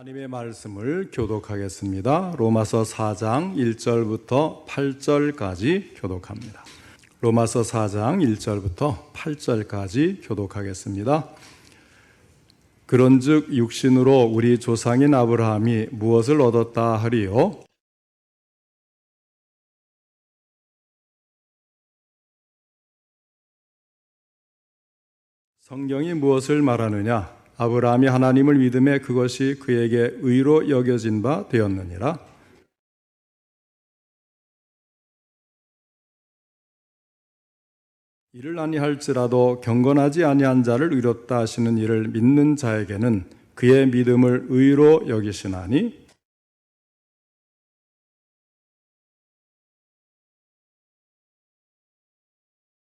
하나님의 말씀을 교독하겠습니다. 로마서 4장 1절부터 8절까지 교독합니다. 로마서 4장 1절부터 8절까지 교독하겠습니다. 그런즉 육신으로 우리 조상인 아브라함이 무엇을 얻었다 하리요? 성경이 무엇을 말하느냐? 아브라함이 하나님을 믿음에 그것이 그에게 의로 여겨진 바 되었느니라. 이를 아니할지라도 경건하지 아니한 자를 의롭다 하시는 이를 믿는 자에게는 그의 믿음을 의로 여기시나니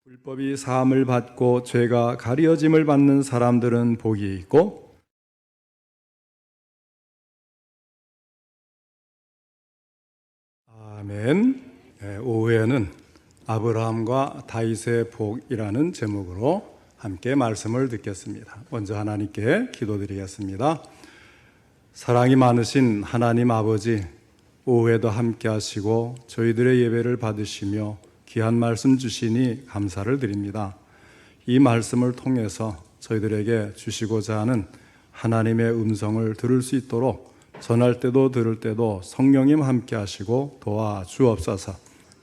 불법이 사함을 받고 죄가 가리어짐을 받는 사람들은 복이 있고 아멘. 오후에는 아브라함과 다윗의 복이라는 제목으로 함께 말씀을 듣겠습니다. 먼저 하나님께 기도드리겠습니다. 사랑이 많으신 하나님 아버지, 오후에도 함께 하시고 저희들의 예배를 받으시며 귀한 말씀 주시니 감사를 드립니다. 이 말씀을 통해서 저희들에게 주시고자 하는 하나님의 음성을 들을 수 있도록 전할 때도 들을 때도 성령님 함께 하시고 도와주옵소서.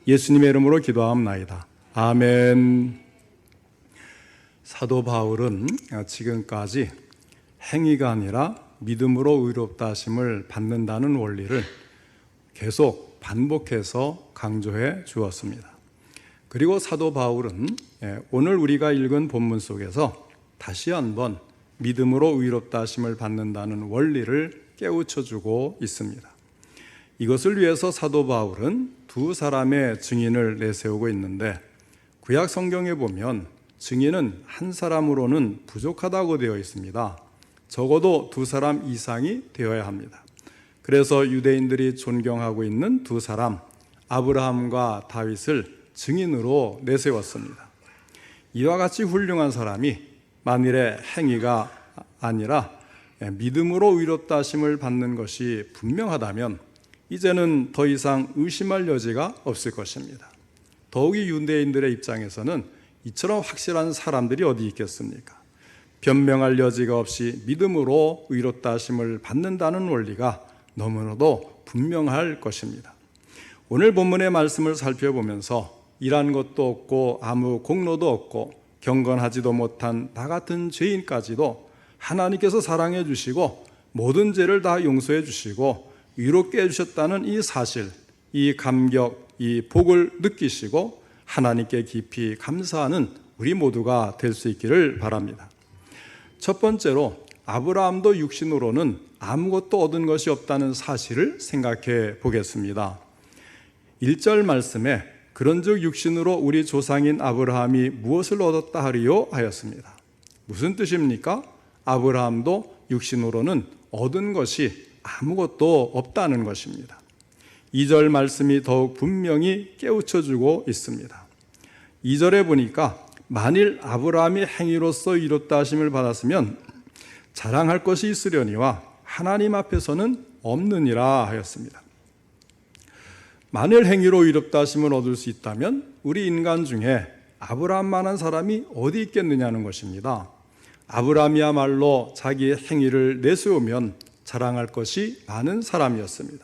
예수님의 이름으로 기도하옵나이다. 아멘. 사도 바울은 지금까지 행위가 아니라 믿음으로 의롭다 하심을 받는다는 원리를 계속 반복해서 강조해 주었습니다. 그리고 사도 바울은 오늘 우리가 읽은 본문 속에서 다시 한번 믿음으로 의롭다 하심을 받는다는 원리를 깨우쳐주고 있습니다. 이것을 위해서 사도 바울은 두 사람의 증인을 내세우고 있는데 구약 성경에 보면 증인은 한 사람으로는 부족하다고 되어 있습니다. 적어도 두 사람 이상이 되어야 합니다. 그래서 유대인들이 존경하고 있는 두 사람, 아브라함과 다윗을 증인으로 내세웠습니다. 이와 같이 훌륭한 사람이 만일에 행위가 아니라 믿음으로 의롭다 하심을 받는 것이 분명하다면 이제는 더 이상 의심할 여지가 없을 것입니다. 더욱이 유대인들의 입장에서는 이처럼 확실한 사람들이 어디 있겠습니까? 변명할 여지가 없이 믿음으로 의롭다 하심을 받는다는 원리가 너무나도 분명할 것입니다. 오늘 본문의 말씀을 살펴보면서 일한 것도 없고 아무 공로도 없고 경건하지도 못한 나 같은 죄인까지도 하나님께서 사랑해 주시고 모든 죄를 다 용서해 주시고 위롭게 해주셨다는 이 사실, 이 감격, 이 복을 느끼시고 하나님께 깊이 감사하는 우리 모두가 될 수 있기를 바랍니다. 첫 번째로 아브라함도 육신으로는 아무것도 얻은 것이 없다는 사실을 생각해 보겠습니다. 1절 말씀에 그런즉 육신으로 우리 조상인 아브라함이 무엇을 얻었다 하리요 하였습니다. 무슨 뜻입니까? 아브라함도 육신으로는 얻은 것이 아무것도 없다는 것입니다. 2절 말씀이 더욱 분명히 깨우쳐주고 있습니다. 2절에 보니까 만일 아브라함이 행위로서 의롭다 하심을 받았으면 자랑할 것이 있으려니와 하나님 앞에서는 없느니라 하였습니다. 만일 행위로 의롭다 하심을 얻을 수 있다면 우리 인간 중에 아브라함만한 사람이 어디 있겠느냐는 것입니다. 아브라함이야말로 자기의 행위를 내세우면 자랑할 것이 많은 사람이었습니다.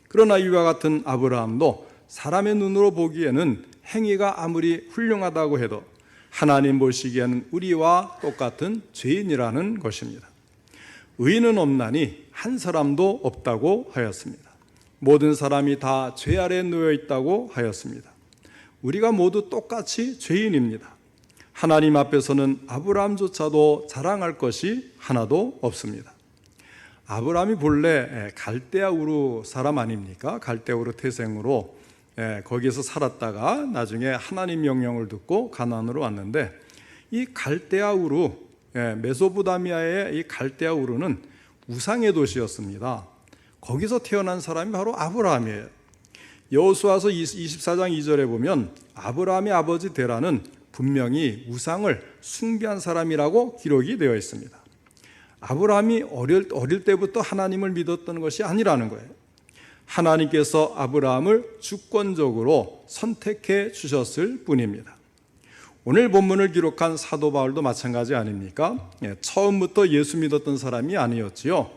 그러나 이와 같은 아브라함도 사람의 눈으로 보기에는 행위가 아무리 훌륭하다고 해도 하나님 보시기에는 우리와 똑같은 죄인이라는 것입니다. 의인은 없나니 한 사람도 없다고 하였습니다. 모든 사람이 다 죄 아래에 놓여 있다고 하였습니다. 우리가 모두 똑같이 죄인입니다. 하나님 앞에서는 아브라함조차도 자랑할 것이 하나도 없습니다. 아브라함이 본래 갈대아 우르 사람 아닙니까? 갈대아 우르 태생으로 거기에서 살았다가 나중에 하나님 명령을 듣고 가나안으로 왔는데 이 갈대아 우르, 메소포타미아의 이 갈대아 우르는 우상의 도시였습니다. 거기서 태어난 사람이 바로 아브라함이에요. 여호수아서 24장 2절에 보면 아브라함의 아버지 데라는 분명히 우상을 숭배한 사람이라고 기록이 되어 있습니다. 아브라함이 어릴 때부터 하나님을 믿었던 것이 아니라는 거예요. 하나님께서 아브라함을 주권적으로 선택해 주셨을 뿐입니다. 오늘 본문을 기록한 사도 바울도 마찬가지 아닙니까? 처음부터 예수 믿었던 사람이 아니었지요.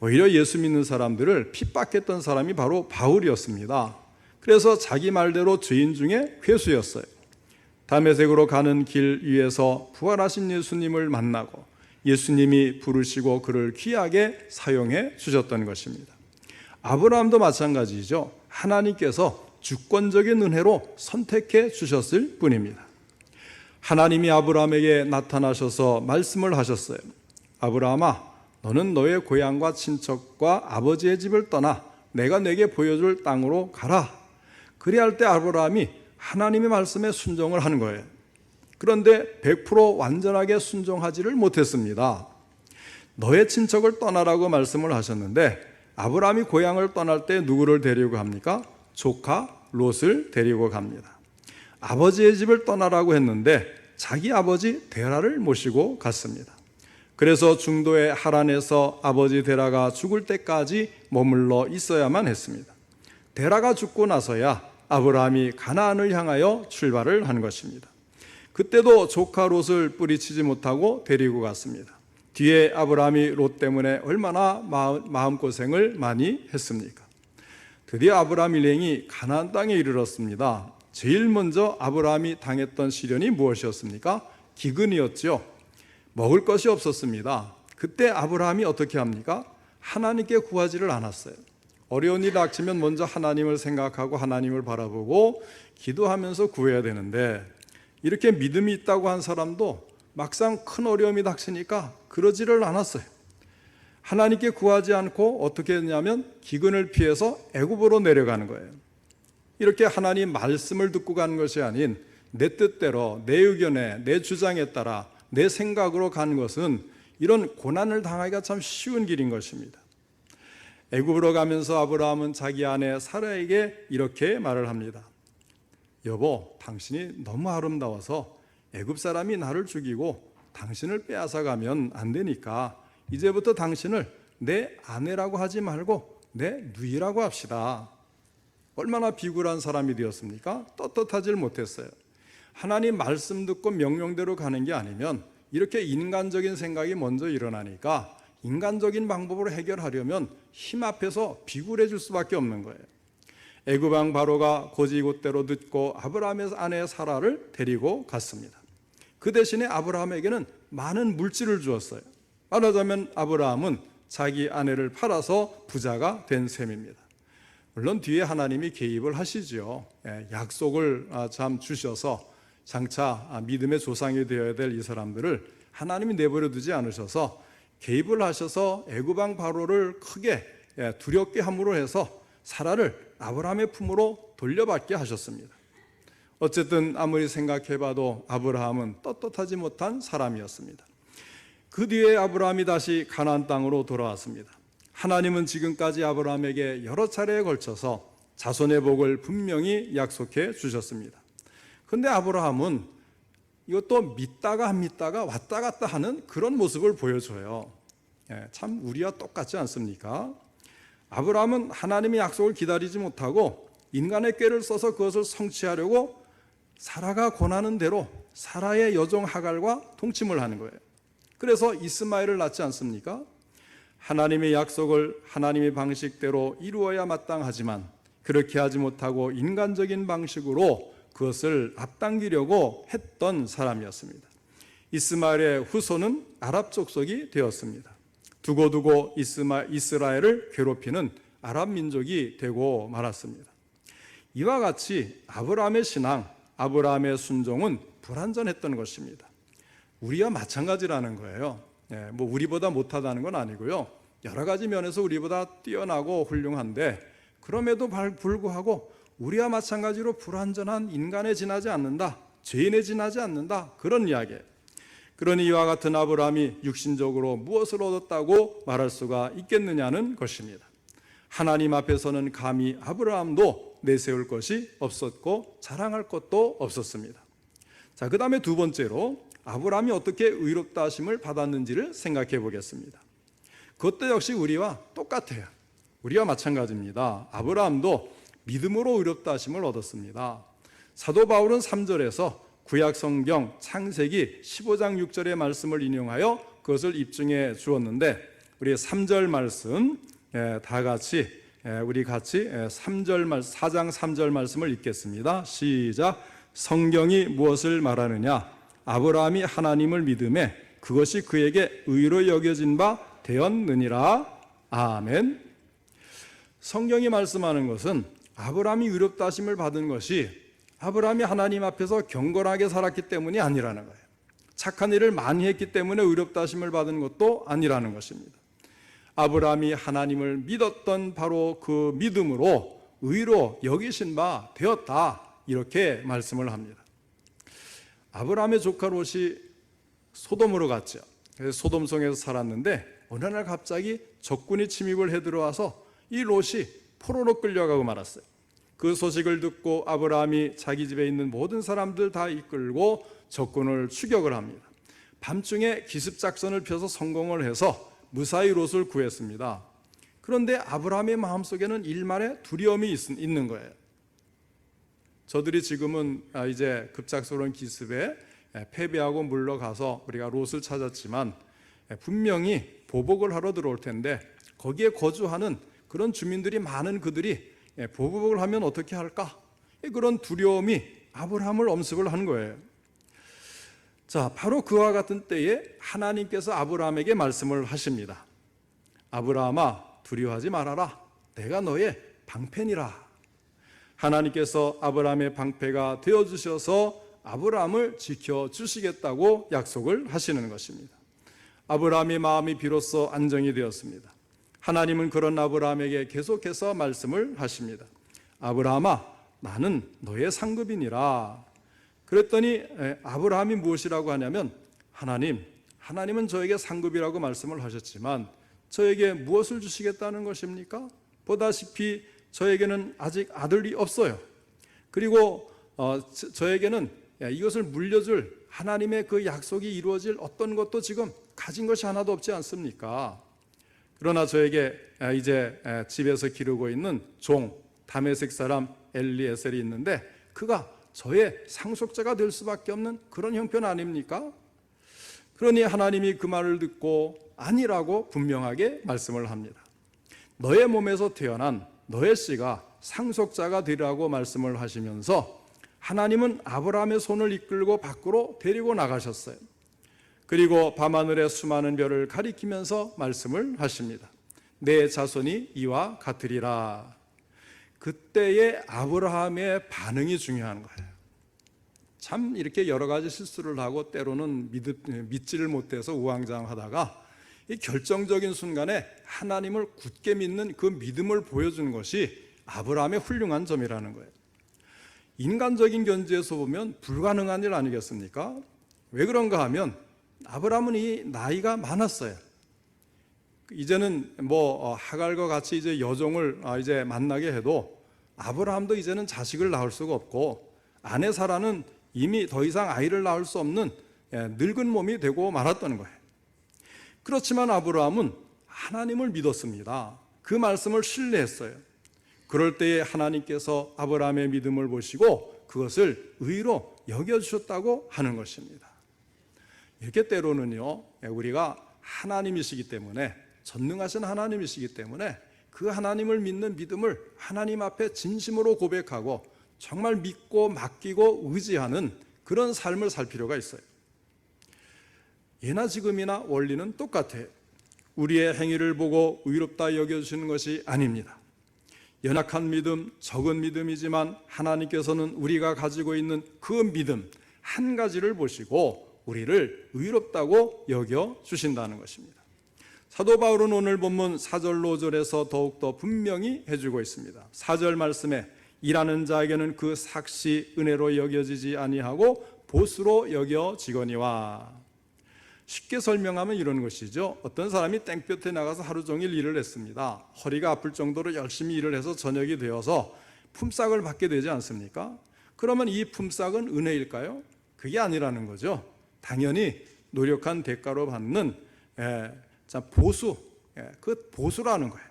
오히려 예수 믿는 사람들을 핍박했던 사람이 바로 바울이었습니다. 그래서 자기 말대로 죄인 중에 괴수였어요. 다메섹으로 가는 길 위에서 부활하신 예수님을 만나고 예수님이 부르시고 그를 귀하게 사용해 주셨던 것입니다. 아브라함도 마찬가지죠. 하나님께서 주권적인 은혜로 선택해 주셨을 뿐입니다. 하나님이 아브라함에게 나타나셔서 말씀을 하셨어요. 아브라함아, 너는 너의 고향과 친척과 아버지의 집을 떠나 내가 내게 보여줄 땅으로 가라. 그리할 때 아브라함이 하나님의 말씀에 순종을 하는 거예요. 그런데 100% 완전하게 순종하지를 못했습니다. 너의 친척을 떠나라고 말씀을 하셨는데 아브라함이 고향을 떠날 때 누구를 데리고 갑니까? 조카 롯을 데리고 갑니다. 아버지의 집을 떠나라고 했는데 자기 아버지 데라를 모시고 갔습니다. 그래서 중도의 하란에서 아버지 데라가 죽을 때까지 머물러 있어야만 했습니다. 데라가 죽고 나서야 아브라함이 가나안을 향하여 출발을 한 것입니다. 그때도 조카 롯을 뿌리치지 못하고 데리고 갔습니다. 뒤에 아브라함이 롯 때문에 얼마나 마음고생을 많이 했습니까? 드디어 아브라함 일행이 가나안 땅에 이르렀습니다. 제일 먼저 아브라함이 당했던 시련이 무엇이었습니까? 기근이었죠. 먹을 것이 없었습니다. 그때 아브라함이 어떻게 합니까? 하나님께 구하지를 않았어요. 어려운 일이 닥치면 먼저 하나님을 생각하고 하나님을 바라보고 기도하면서 구해야 되는데 이렇게 믿음이 있다고 한 사람도 막상 큰 어려움이 닥치니까 그러지를 않았어요. 하나님께 구하지 않고 어떻게 했냐면 기근을 피해서 애굽으로 내려가는 거예요. 이렇게 하나님 말씀을 듣고 가는 것이 아닌 내 뜻대로 내 의견에 내 주장에 따라 내 생각으로 가는 것은 이런 고난을 당하기가 참 쉬운 길인 것입니다. 애굽으로 가면서 아브라함은 자기 아내 사라에게 이렇게 말을 합니다. 여보, 당신이 너무 아름다워서 애굽 사람이 나를 죽이고 당신을 빼앗아 가면 안 되니까 이제부터 당신을 내 아내라고 하지 말고 내 누이라고 합시다. 얼마나 비굴한 사람이 되었습니까? 떳떳하질 못했어요. 하나님 말씀 듣고 명령대로 가는 게 아니면 이렇게 인간적인 생각이 먼저 일어나니까 인간적인 방법으로 해결하려면 힘 앞에서 비굴해질 수밖에 없는 거예요. 애굽 왕 바로가 고지곳대로 듣고 아브라함의 아내 사라를 데리고 갔습니다. 그 대신에 아브라함에게는 많은 물질을 주었어요. 말하자면 아브라함은 자기 아내를 팔아서 부자가 된 셈입니다. 물론 뒤에 하나님이 개입을 하시죠. 약속을 참 주셔서 장차 믿음의 조상이 되어야 될 이 사람들을 하나님이 내버려 두지 않으셔서 개입을 하셔서 애굽 왕 바로를 크게 두렵게 함으로 해서 사라를 아브라함의 품으로 돌려받게 하셨습니다. 어쨌든 아무리 생각해봐도 아브라함은 떳떳하지 못한 사람이었습니다. 그 뒤에 아브라함이 다시 가나안 땅으로 돌아왔습니다. 하나님은 지금까지 아브라함에게 여러 차례에 걸쳐서 자손의 복을 분명히 약속해 주셨습니다. 그런데 아브라함은 이것도 믿다가 안 믿다가 왔다 갔다 하는 그런 모습을 보여줘요. 참 우리와 똑같지 않습니까? 아브라함은 하나님의 약속을 기다리지 못하고 인간의 꾀를 써서 그것을 성취하려고 사라가 권하는 대로 사라의 여종 하갈과 동침을 하는 거예요. 그래서 이스마엘을 낳지 않습니까? 하나님의 약속을 하나님의 방식대로 이루어야 마땅하지만 그렇게 하지 못하고 인간적인 방식으로 그것을 앞당기려고 했던 사람이었습니다. 이스마엘의 후손은 아랍 족속이 되었습니다. 두고두고 이스라엘을 괴롭히는 아랍 민족이 되고 말았습니다. 이와 같이 아브라함의 신앙, 아브라함의 순종은 불완전했던 것입니다. 우리와 마찬가지라는 거예요. 우리보다 못하다는 건 아니고요. 여러 가지 면에서 우리보다 뛰어나고 훌륭한데 그럼에도 불구하고 우리와 마찬가지로 불완전한 인간에 지나지 않는다, 죄인에 지나지 않는다, 그런 이야기예요. 그러니 이와 같은 아브라함이 육신적으로 무엇을 얻었다고 말할 수가 있겠느냐는 것입니다. 하나님 앞에서는 감히 아브라함도 내세울 것이 없었고 자랑할 것도 없었습니다. 자, 그 다음에 두 번째로 아브라함이 어떻게 의롭다 하심을 받았는지를 생각해 보겠습니다. 그것도 역시 우리와 똑같아요. 우리와 마찬가지입니다. 아브라함도 믿음으로 의롭다 하심을 얻었습니다. 사도 바울은 3절에서 구약 성경 창세기 15장 6절의 말씀을 인용하여 그것을 입증해 주었는데, 우리 3절 말씀 다 같이 우리 같이 4장 3절 말씀을 읽겠습니다. 시작. 성경이 무엇을 말하느냐? 아브라함이 하나님을 믿음에 그것이 그에게 의로 여겨진 바 되었느니라. 아멘. 성경이 말씀하는 것은 아브라함이 의롭다 하심을 받은 것이 아브라함이 하나님 앞에서 경건하게 살았기 때문이 아니라는 거예요. 착한 일을 많이 했기 때문에 의롭다 하심을 받은 것도 아니라는 것입니다. 아브라함이 하나님을 믿었던 바로 그 믿음으로 의로 여기신 바 되었다, 이렇게 말씀을 합니다. 아브라함의 조카 롯이 소돔으로 갔죠. 그래서 소돔성에서 살았는데 어느 날 갑자기 적군이 침입을 해 들어와서 이 롯이 포로로 끌려가고 말았어요. 그 소식을 듣고 아브라함이 자기 집에 있는 모든 사람들 다 이끌고 적군을 추격을 합니다. 밤중에 기습작전을 펴서 성공을 해서 무사히 롯을 구했습니다. 그런데 아브라함의 마음속에는 일말의 두려움이 있는 거예요. 저들이 지금은 이제 급작스러운 기습에 패배하고 물러가서 우리가 롯을 찾았지만 분명히 보복을 하러 들어올 텐데 거기에 거주하는 그런 주민들이 많은 그들이 보복을 하면 어떻게 할까? 그런 두려움이 아브라함을 엄습을 한 거예요. 자, 바로 그와 같은 때에 하나님께서 아브라함에게 말씀을 하십니다. 아브라함아, 두려워하지 말아라. 내가 너의 방패니라. 하나님께서 아브라함의 방패가 되어주셔서 아브라함을 지켜주시겠다고 약속을 하시는 것입니다. 아브라함의 마음이 비로소 안정이 되었습니다. 하나님은 그런 아브라함에게 계속해서 말씀을 하십니다. 아브라함아, 나는 너의 상급이니라. 그랬더니 아브라함이 무엇이라고 하냐면, 하나님은 저에게 상급이라고 말씀을 하셨지만 저에게 무엇을 주시겠다는 것입니까? 보다시피 저에게는 아직 아들이 없어요. 그리고 저에게는 이것을 물려줄 하나님의 그 약속이 이루어질 어떤 것도 지금 가진 것이 하나도 없지 않습니까? 그러나 저에게 이제 집에서 기르고 있는 종 다메섹 사람 엘리에셀이 있는데 그가 저의 상속자가 될 수밖에 없는 그런 형편 아닙니까? 그러니 하나님이 그 말을 듣고 아니라고 분명하게 말씀을 합니다. 너의 몸에서 태어난 너의 씨가 상속자가 되리라고 말씀을 하시면서 하나님은 아브라함의 손을 이끌고 밖으로 데리고 나가셨어요. 그리고 밤하늘의 수많은 별을 가리키면서 말씀을 하십니다. 내 자손이 이와 같으리라. 그때의 아브라함의 반응이 중요한 거예요. 참 이렇게 여러 가지 실수를 하고 때로는 믿지를 못해서 우왕좌왕하다가 이 결정적인 순간에 하나님을 굳게 믿는 그 믿음을 보여주는 것이 아브라함의 훌륭한 점이라는 거예요. 인간적인 견지에서 보면 불가능한 일 아니겠습니까? 왜 그런가 하면 아브라함은 이 나이가 많았어요. 이제는 하갈과 같이 이제 여종을 이제 만나게 해도 아브라함도 이제는 자식을 낳을 수가 없고 아내 사라는 이미 더 이상 아이를 낳을 수 없는 늙은 몸이 되고 말았던 거예요. 그렇지만 아브라함은 하나님을 믿었습니다. 그 말씀을 신뢰했어요. 그럴 때에 하나님께서 아브라함의 믿음을 보시고 그것을 의로 여겨주셨다고 하는 것입니다. 이렇게 때로는요, 우리가 하나님이시기 때문에, 전능하신 하나님이시기 때문에 그 하나님을 믿는 믿음을 하나님 앞에 진심으로 고백하고 정말 믿고 맡기고 의지하는 그런 삶을 살 필요가 있어요. 예나 지금이나 원리는 똑같아요. 우리의 행위를 보고 의롭다 여겨주시는 것이 아닙니다. 연약한 믿음, 적은 믿음이지만 하나님께서는 우리가 가지고 있는 그 믿음 한 가지를 보시고 우리를 의롭다고 여겨주신다는 것입니다. 사도 바울은 오늘 본문 4절 5절에서 더욱더 분명히 해주고 있습니다. 4절 말씀에 일하는 자에게는 그 삭시 은혜로 여겨지지 아니하고 보수로 여겨지거니와. 쉽게 설명하면 이런 것이죠. 어떤 사람이 땡볕에 나가서 하루 종일 일을 했습니다. 허리가 아플 정도로 열심히 일을 해서 저녁이 되어서 품삯을 받게 되지 않습니까? 그러면 이 품삯은 은혜일까요? 그게 아니라는 거죠. 당연히 노력한 대가로 받는 보수, 그 보수라는 거예요.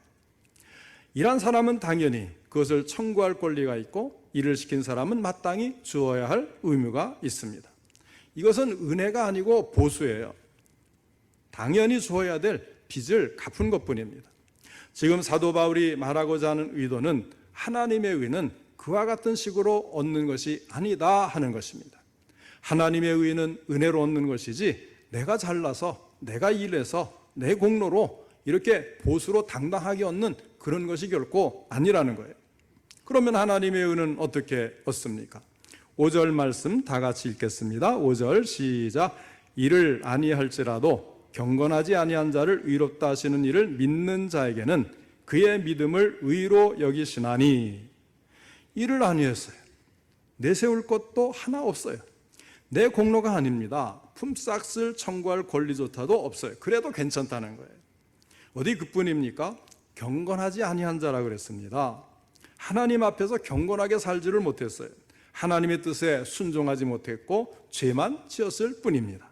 일한 사람은 당연히 그것을 청구할 권리가 있고, 일을 시킨 사람은 마땅히 주어야 할 의무가 있습니다. 이것은 은혜가 아니고 보수예요. 당연히 주어야 될 빚을 갚은 것뿐입니다. 지금 사도 바울이 말하고자 하는 의도는 하나님의 의는 그와 같은 식으로 얻는 것이 아니다 하는 것입니다. 하나님의 의는 은혜로 얻는 것이지, 내가 잘나서, 내가 일해서, 내 공로로 이렇게 보수로 당당하게 얻는 그런 것이 결코 아니라는 거예요. 그러면 하나님의 의는 어떻게 얻습니까? 5절 말씀 다 같이 읽겠습니다. 5절 시작. 이를 아니할지라도 경건하지 아니한 자를 의롭다 하시는 이를 믿는 자에게는 그의 믿음을 의로 여기시나니. 이를 아니했어요. 내세울 것도 하나 없어요. 내 공로가 아닙니다. 품삯을 청구할 권리조차도 없어요. 그래도 괜찮다는 거예요. 어디 그뿐입니까? 경건하지 아니한 자라 그랬습니다. 하나님 앞에서 경건하게 살지를 못했어요. 하나님의 뜻에 순종하지 못했고 죄만 지었을 뿐입니다.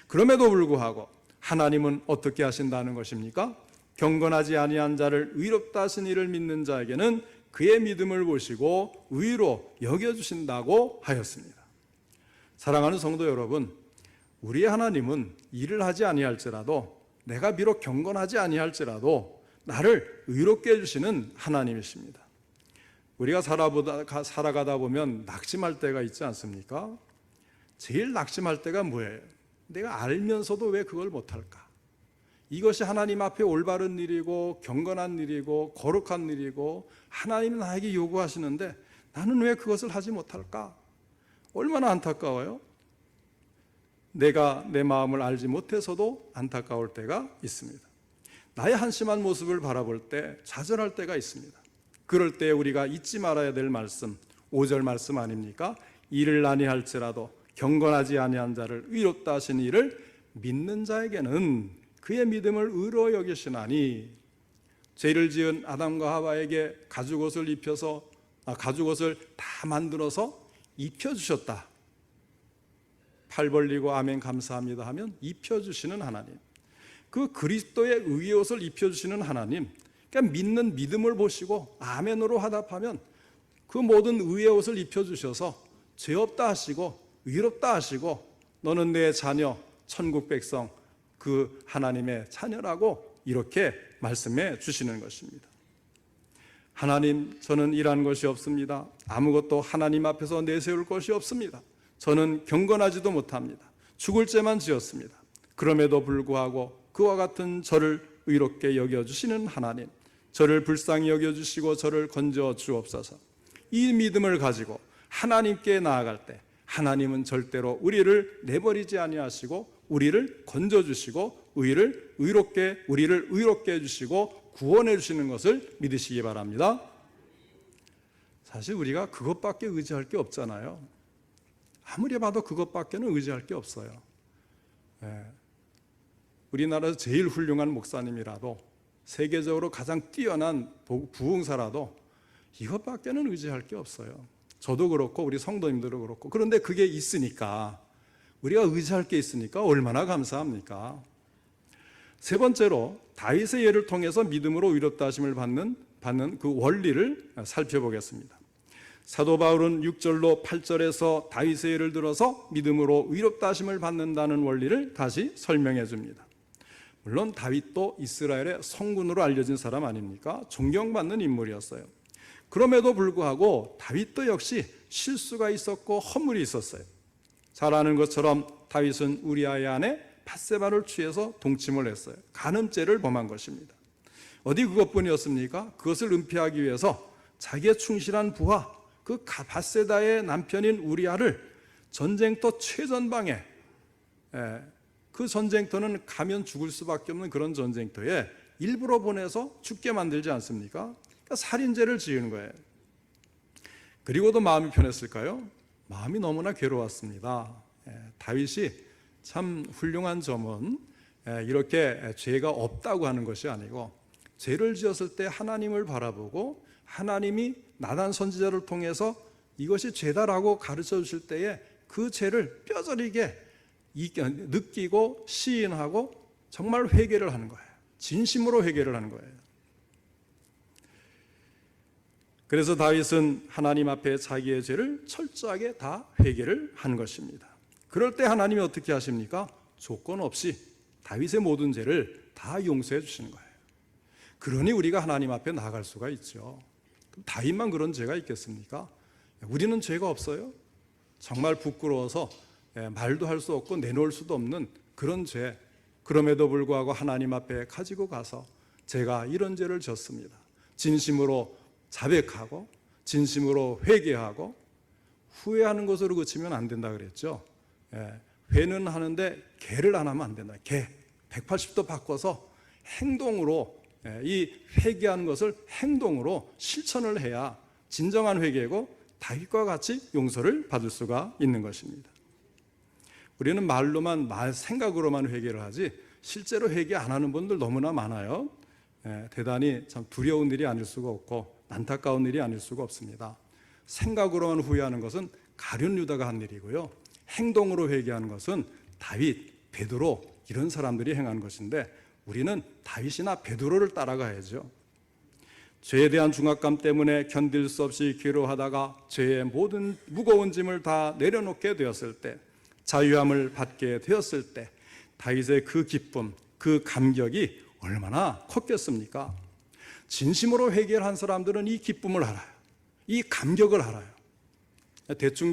그럼에도 불구하고 하나님은 어떻게 하신다는 것입니까? 경건하지 아니한 자를 의롭다 하신 이를 믿는 자에게는 그의 믿음을 보시고 의로 여겨주신다고 하였습니다. 사랑하는 성도 여러분, 우리의 하나님은 일을 하지 아니할지라도, 내가 비록 경건하지 아니할지라도 나를 의롭게 해주시는 하나님이십니다. 우리가 살아가다 보면 낙심할 때가 있지 않습니까? 제일 낙심할 때가 뭐예요? 내가 알면서도 왜 그걸 못할까? 이것이 하나님 앞에 올바른 일이고 경건한 일이고 거룩한 일이고 하나님이 나에게 요구하시는데 나는 왜 그것을 하지 못할까? 얼마나 안타까워요? 내가 내 마음을 알지 못해서도 안타까울 때가 있습니다. 나의 한심한 모습을 바라볼 때 좌절할 때가 있습니다. 그럴 때 우리가 잊지 말아야 될 말씀, 5절 말씀 아닙니까? 이를 아니할지라도 경건하지 아니한 자를 의롭다 하신 이를 믿는 자에게는 그의 믿음을 의로 여기시나니. 죄를 지은 아담과 하와에게 가죽옷을 입혀서 가죽옷을 다 만들어서 입혀주셨다. 팔 벌리고 아멘 감사합니다 하면 입혀주시는 하나님, 그 그리스도의 의의 옷을 입혀주시는 하나님, 그러니까 믿는 믿음을 보시고 아멘으로 화답하면 그 모든 의의 옷을 입혀주셔서 죄 없다 하시고 의롭다 하시고 너는 내 자녀 천국 백성 그 하나님의 자녀라고 이렇게 말씀해 주시는 것입니다. 하나님, 저는 일한 것이 없습니다. 아무것도 하나님 앞에서 내세울 것이 없습니다. 저는 경건하지도 못합니다. 죽을 죄만 지었습니다. 그럼에도 불구하고 그와 같은 저를 의롭게 여겨주시는 하나님, 저를 불쌍히 여겨주시고 저를 건져 주옵소서. 이 믿음을 가지고 하나님께 나아갈 때 하나님은 절대로 우리를 내버리지 아니하시고 우리를 건져주시고 우리를 의롭게 해주시고 구원해 주시는 것을 믿으시기 바랍니다. 사실 우리가 그것밖에 의지할 게 없잖아요. 아무리 봐도 그것밖에는 의지할 게 없어요. 우리나라에서 제일 훌륭한 목사님이라도, 세계적으로 가장 뛰어난 부흥사라도 이것밖에는 의지할 게 없어요. 저도 그렇고 우리 성도님들도 그렇고. 그런데 그게 있으니까, 우리가 의지할 게 있으니까 얼마나 감사합니까? 세 번째로 다윗의 예를 통해서 믿음으로 의롭다 하심을 받는 그 원리를 살펴보겠습니다. 사도 바울은 6절로 8절에서 다윗의 예를 들어서 믿음으로 의롭다 하심을 받는다는 원리를 다시 설명해 줍니다. 물론 다윗도 이스라엘의 성군으로 알려진 사람 아닙니까? 존경받는 인물이었어요. 그럼에도 불구하고 다윗도 역시 실수가 있었고 허물이 있었어요. 잘 아는 것처럼 다윗은 우리아의 아내 밧세바를 취해서 동침을 했어요. 간음죄를 범한 것입니다. 어디 그것뿐이었습니까? 그것을 은폐하기 위해서 자기의 충실한 부하, 그 밧세다의 남편인 우리아를 전쟁터 최전방에, 그 전쟁터는 가면 죽을 수밖에 없는 그런 전쟁터에 일부러 보내서 죽게 만들지 않습니까? 그러니까 살인죄를 지은 거예요. 그리고도 마음이 편했을까요? 마음이 너무나 괴로웠습니다. 다윗이 참 훌륭한 점은 이렇게 죄가 없다고 하는 것이 아니고, 죄를 지었을 때 하나님을 바라보고 하나님이 나단 선지자를 통해서 이것이 죄다라고 가르쳐 주실 때에 그 죄를 뼈저리게 느끼고 시인하고 정말 회개를 하는 거예요. 진심으로 회개를 하는 거예요. 그래서 다윗은 하나님 앞에 자기의 죄를 철저하게 다 회개를 한 것입니다. 그럴 때 하나님이 어떻게 하십니까? 조건 없이 다윗의 모든 죄를 다 용서해 주시는 거예요. 그러니 우리가 하나님 앞에 나아갈 수가 있죠. 다윗만 그런 죄가 있겠습니까? 우리는 죄가 없어요? 정말 부끄러워서 말도 할 수 없고 내놓을 수도 없는 그런 죄, 그럼에도 불구하고 하나님 앞에 가지고 가서 제가 이런 죄를 졌습니다. 진심으로 자백하고 진심으로 회개하고 후회하는 것으로 그치면 안 된다 그랬죠. 회는 하는데 개를 안 하면 안 된다. 개 180도 바꿔서 행동으로 이 회개하는 것을 행동으로 실천을 해야 진정한 회개고 다윗과 같이 용서를 받을 수가 있는 것입니다. 우리는 말로만 생각으로만 회개를 하지 실제로 회개 안 하는 분들 너무나 많아요. 대단히 참 두려운 일이 아닐 수가 없고 안타까운 일이 아닐 수가 없습니다. 생각으로만 후회하는 것은 가룟 유다가 한 일이고요. 행동으로 회개하는 것은 다윗, 베드로 이런 사람들이 행한 것인데 우리는 다윗이나 베드로를 따라가야죠. 죄에 대한 중압감 때문에 견딜 수 없이 괴로워하다가 죄의 모든 무거운 짐을 다 내려놓게 되었을 때, 자유함을 받게 되었을 때 다윗의 그 기쁨, 그 감격이 얼마나 컸겠습니까? 진심으로 회개를 한 사람들은 이 기쁨을 알아요. 이 감격을 알아요. 대충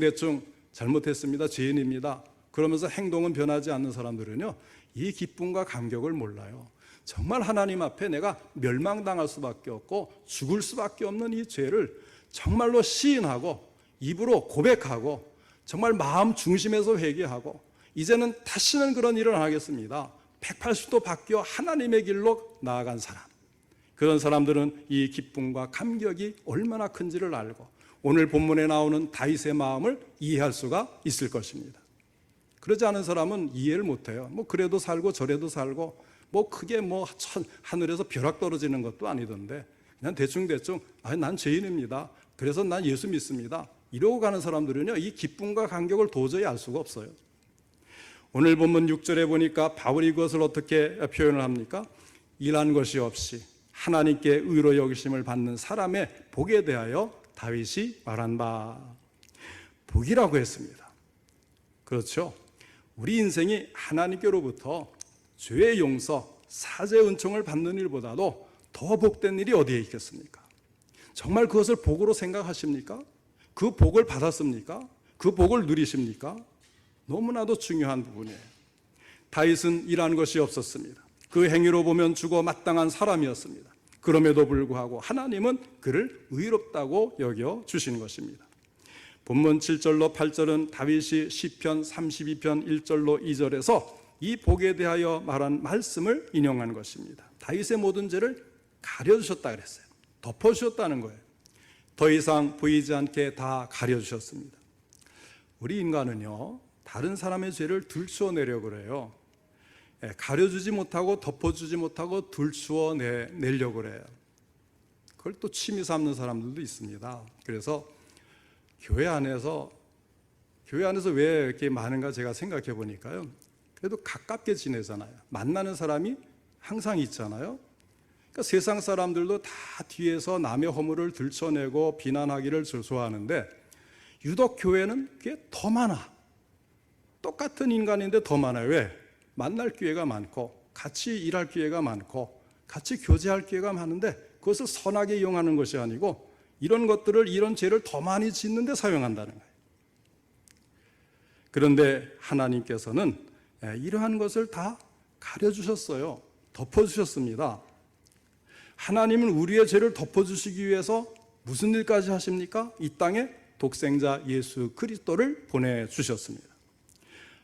잘못했습니다. 죄인입니다. 그러면서 행동은 변하지 않는 사람들은요, 이 기쁨과 감격을 몰라요. 정말 하나님 앞에 내가 멸망당할 수밖에 없고 죽을 수밖에 없는 이 죄를 정말로 시인하고 입으로 고백하고 정말 마음 중심에서 회개하고 이제는 다시는 그런 일을 안 하겠습니다. 180도 바뀌어 하나님의 길로 나아간 사람, 그런 사람들은 이 기쁨과 감격이 얼마나 큰지를 알고 오늘 본문에 나오는 다윗의 마음을 이해할 수가 있을 것입니다. 그러지 않은 사람은 이해를 못해요. 그래도 살고 저래도 살고 크게 하늘에서 벼락 떨어지는 것도 아니던데 그냥 대충 난 죄인입니다. 그래서 난 예수 믿습니다. 이러고 가는 사람들은요, 이 기쁨과 감격을 도저히 알 수가 없어요. 오늘 본문 6절에 보니까 바울이 그것을 어떻게 표현을 합니까? 일한 것이 없이 하나님께 의로 여기심을 받는 사람의 복에 대하여 다윗이 말한 바, 복이라고 했습니다. 그렇죠. 우리 인생이 하나님께로부터 죄의 용서, 사죄의 은총을 받는 일보다도 더 복된 일이 어디에 있겠습니까? 정말 그것을 복으로 생각하십니까? 그 복을 받았습니까? 그 복을 누리십니까? 너무나도 중요한 부분이에요. 다윗은 일한 것이 없었습니다. 그 행위로 보면 죽어 마땅한 사람이었습니다. 그럼에도 불구하고 하나님은 그를 의롭다고 여겨 주신 것입니다. 본문 7절로 8절은 다윗이 시편 32편 1절로 2절에서 이 복에 대하여 말한 말씀을 인용한 것입니다. 다윗의 모든 죄를 가려주셨다 그랬어요. 덮어주셨다는 거예요. 더 이상 보이지 않게 다 가려주셨습니다. 우리 인간은요, 다른 사람의 죄를 들추어내려고 그래요. 가려주지 못하고 덮어주지 못하고 들추어내려고 그래요. 그걸 또 취미 삼는 사람들도 있습니다. 그래서 교회 안에서 왜 이렇게 많은가 제가 생각해 보니까요, 그래도 가깝게 지내잖아요. 만나는 사람이 항상 있잖아요. 그러니까 세상 사람들도 다 뒤에서 남의 허물을 들춰내고 비난하기를 좋아하는데 유독 교회는 그게 더 많아. 똑같은 인간인데 더 많아요. 왜? 만날 기회가 많고 같이 일할 기회가 많고 같이 교제할 기회가 많은데 그것을 선하게 이용하는 것이 아니고 이런 것들을, 이런 죄를 더 많이 짓는 데 사용한다는 거예요. 그런데 하나님께서는 이러한 것을 다 가려주셨어요. 덮어주셨습니다. 하나님은 우리의 죄를 덮어주시기 위해서 무슨 일까지 하십니까? 이 땅에 독생자 예수 그리스도를 보내주셨습니다.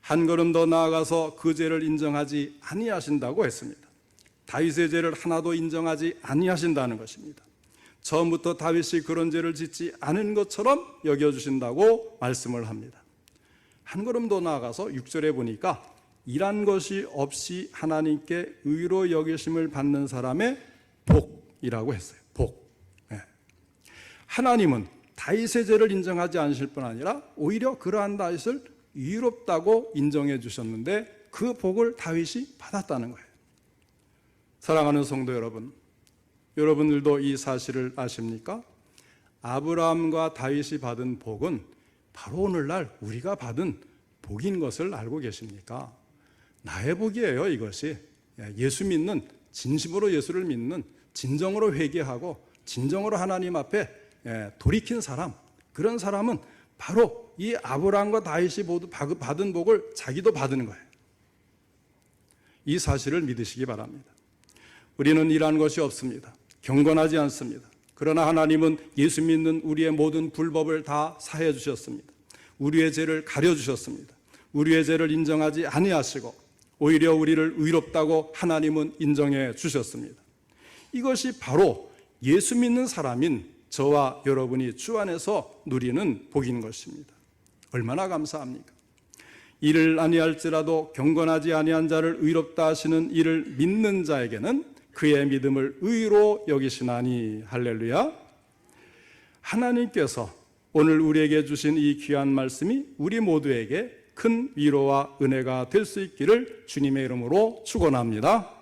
한 걸음 더 나아가서 그 죄를 인정하지 아니하신다고 했습니다. 다윗의 죄를 하나도 인정하지 아니하신다는 것입니다. 처음부터 다윗이 그런 죄를 짓지 않은 것처럼 여겨주신다고 말씀을 합니다. 한 걸음 더 나아가서 6절에 보니까 일한 것이 없이 하나님께 의로 여기심을 받는 사람의 복이라고 했어요. 복. 하나님은 다윗의 죄를 인정하지 않으실 뿐 아니라 오히려 그러한 다윗을 의롭다고 인정해 주셨는데 그 복을 다윗이 받았다는 거예요. 사랑하는 성도 여러분, 여러분들도 이 사실을 아십니까? 아브라함과 다윗이 받은 복은 바로 오늘날 우리가 받은 복인 것을 알고 계십니까? 나의 복이에요, 이것이. 예수 믿는, 진심으로 예수를 믿는, 진정으로 회개하고 진정으로 하나님 앞에 돌이킨 사람, 그런 사람은 바로 이 아브라함과 다윗이 모두 받은 복을 자기도 받은 거예요. 이 사실을 믿으시기 바랍니다. 우리는 이러한 것이 없습니다. 경건하지 않습니다. 그러나 하나님은 예수 믿는 우리의 모든 불법을 다 사해 주셨습니다. 우리의 죄를 가려 주셨습니다. 우리의 죄를 인정하지 아니하시고 오히려 우리를 의롭다고 하나님은 인정해 주셨습니다. 이것이 바로 예수 믿는 사람인 저와 여러분이 주 안에서 누리는 복인 것입니다. 얼마나 감사합니까? 이를 아니할지라도 경건하지 아니한 자를 의롭다 하시는 이를 믿는 자에게는 그의 믿음을 의로 여기시나니. 할렐루야. 하나님께서 오늘 우리에게 주신 이 귀한 말씀이 우리 모두에게 큰 위로와 은혜가 될 수 있기를 주님의 이름으로 축원합니다.